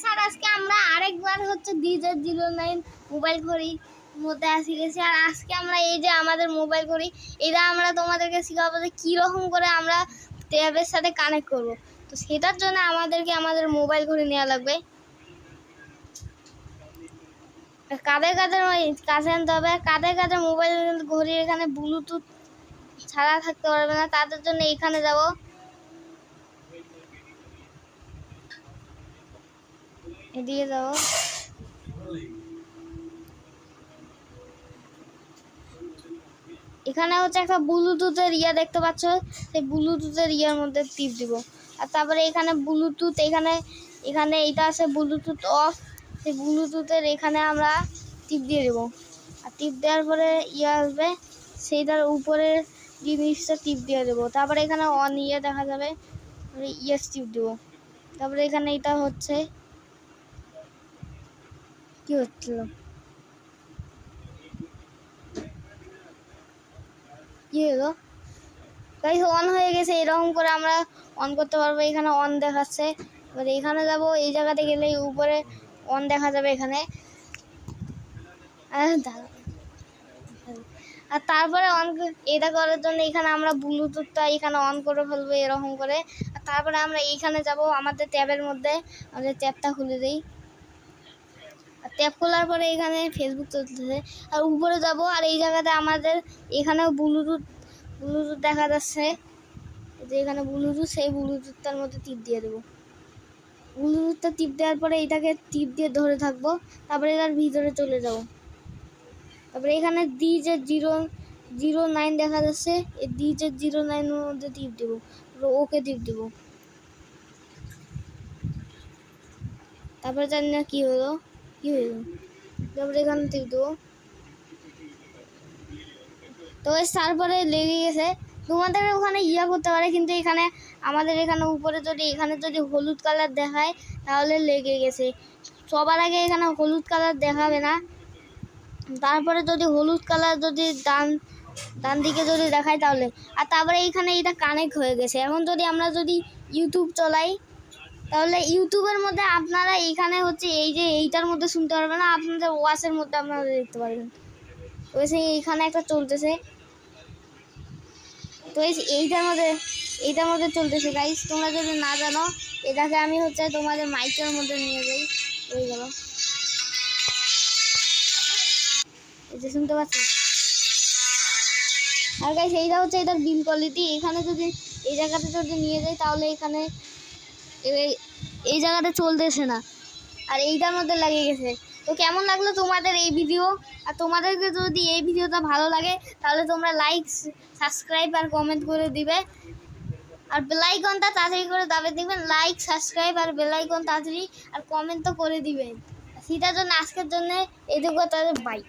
Sir আজকে আমরা আরেকবার হচ্ছে DJ09 মোবাইল ঘড়ির মধ্যে আসি গেছি। আর আজকে আমরা এই যে আমাদের মোবাইল ঘড়ি, এটা আমরা তোমাদেরকে শেখাবো যে কীরকম করে আমরা ট্যাবের সাথে কানেক্ট করব। তো সেটার জন্য আমাদেরকে আমাদের মোবাইল ঘড়ি নেওয়া লাগবে। কাদের কাছে আনতে হবে, কাদের মোবাইল ঘড়ির এখানে ব্লুটুথ ছাড়া থাকতে পারবে না, তাদের জন্য এখানে যাব। এদিকে যাবো, এখানে হচ্ছে একটা ব্লুটুথের দেখতে পাচ্ছ, সেই ব্লুটুথের মধ্যে টিপ দিব। আর তারপরে এখানে ব্লুটুথ, এখানে এইটা আছে ব্লুটুথ অফ, সেই ব্লুটুথের এখানে আমরা টিপ দিয়ে দেবো। আর টিপ দেওয়ার পরে আসবে, সেইটার উপরে জিনিসটা টিপ দিয়ে দেবো। তারপরে এখানে অন দেখা যাবে, ইয়েস টিপ দেবো। তারপরে এখানে এটা হচ্ছে কি হচ্ছিল, কি হলো গাইস, অন হয়ে গেছে। এরকম করে আমরা অন করতে পারবো। এখানে অন দেখাচ্ছে, এবার এখানে যাব, এই জায়গাতে গেলে উপরে অন দেখা যাবে এখানে। আর তারপরে এটা করার জন্য এখানে আমরা ব্লুটুথটা এখানে অন করে ফেলবো এরকম করে। আর তারপরে আমরা এইখানে যাব, আমাদের ট্যাবের মধ্যে আমাদের ট্যাবটা খুলে দিই। আর ট্যাব খোলার পরে এখানে ফেসবুক চলতেছে। আর উপরে যাব, আর এই জায়গাতে আমাদের এখানেও ব্লুটুথ দেখা যাচ্ছে, যে এখানে ব্লুটুথ, সেই ব্লুটুথটার মধ্যে টিপ দিয়ে দেবো। ব্লুটুথটা টিপ দেওয়ার পরে এটাকে টিপ দিয়ে ধরে থাকবো। তারপরে এটার ভিতরে চলে যাব। তারপরে এখানে DJ09 দেখা যাচ্ছে, এই DJ09 এর মধ্যে টিপ দেবো, ওকে টিপ দেবো। তারপরে জানি না কি হলো, তারপরে এখানে টিপ দেবো। তো তারপরে লেগে গেছে। তোমাদের ওখানে করতে পারে, কিন্তু এখানে আমাদের এখানে উপরে যদি হলুদ কালার দেখায় তাহলে লেগে গেছে। সবার আগে এখানে হলুদ কালার দেখাবে না, তারপরে যদি হলুদ কালার যদি ডান দিকে যদি দেখায় তাহলে। আর তারপরে এইখানে এটা কানেক্ট হয়ে গেছে। এখন আমরা যদি ইউটিউব চলাই, তাহলে ইউটিউবের মধ্যে আপনারা এইখানে হচ্ছে এই যে এইটার মধ্যে শুনতে পারবেন না, আপনাদের ওয়াচের মধ্যে আপনারা দেখতে পারবেন। ওইসে এইখানে একটা চলতেছে, তো এইটার মধ্যে চলতেছে গাইস। তোমরা যদি না জানো, এটাকে আমি হচ্ছে তোমাদের মাইকের মধ্যে নিয়ে যাই। হয়ে গেল, এটা শুনতে পাচ্ছ? আর গাইস এইটা হচ্ছে এটার বিল কোয়ালিটি। এখানে যদি এই জায়গাতে যদি নিয়ে যাই, তাহলে এখানে এই জায়গাতে চলতেছে না, আর এইটার মধ্যে লাগিয়ে গেছে। তো কেমন লাগলো তোমাদের এই ভিডিও? আর তোমাদেরকে যদি এই ভিডিওটা ভালো লাগে, তাহলে তোমরা লাইক, সাবস্ক্রাইব আর কমেন্ট করে দিবে। আর বেল আইকনটা তাড়াতাড়ি করে দাবে দিবেন। লাইক, সাবস্ক্রাইব আর বেল আইকন তাড়াতাড়ি আর কমেন্ট তো করে দিবেন। সেটার জন্য আজকের জন্য এইটুকু, তাদের বাই।